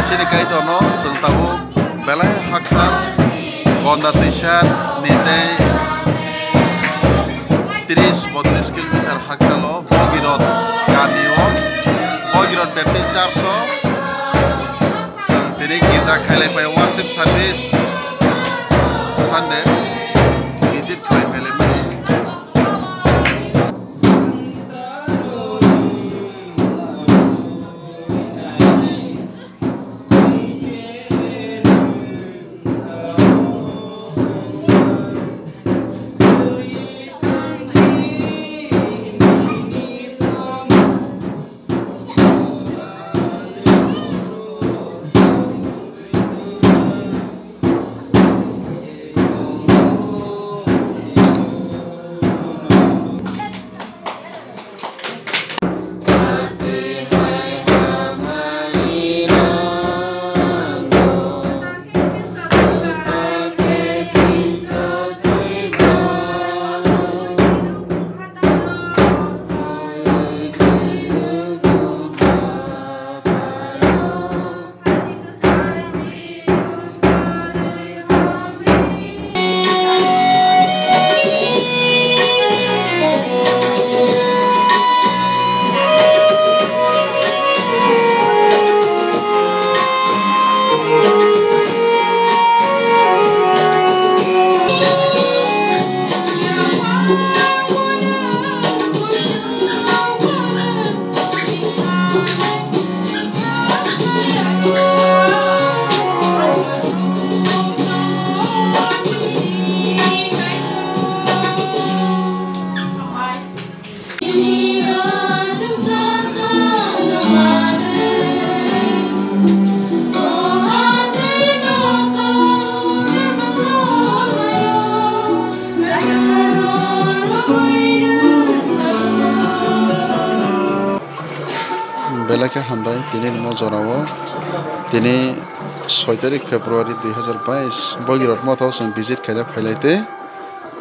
sini kait ono sentabu belai haksan gonda tishat nite 30-32 kilometer haksalo bogirot gamio bogirot beti 400 tini giza khailai pai worship service Sunday visit khailai pele mani Belakang handai tini mau jorawo tini 6 tarik Februari 2022 bogirot mau tahu sang visit kaya highlight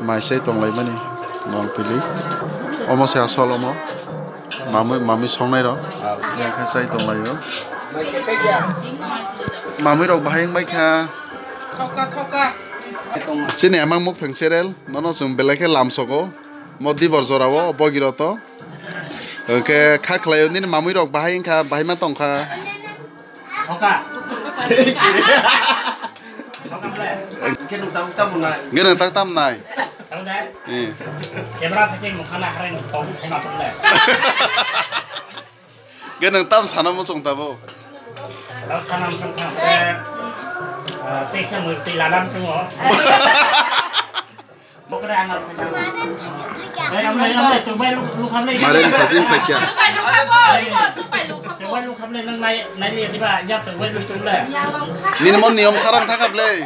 maisai tonglai mani mong pilih omo saya asal omo mami songai ro yang kasai tonglai ro mami ro bahayang baik ha sini emang muk thang serel nono sung belakang lamsoko mau di borjorawo bogiroto oke kak layu ini mami rok bahaya kah bahaya matong kah geneng tak tam nai geneng tam sana musong tabo Maren Fazin Fakia. Ini mon niom sarang tangkap le.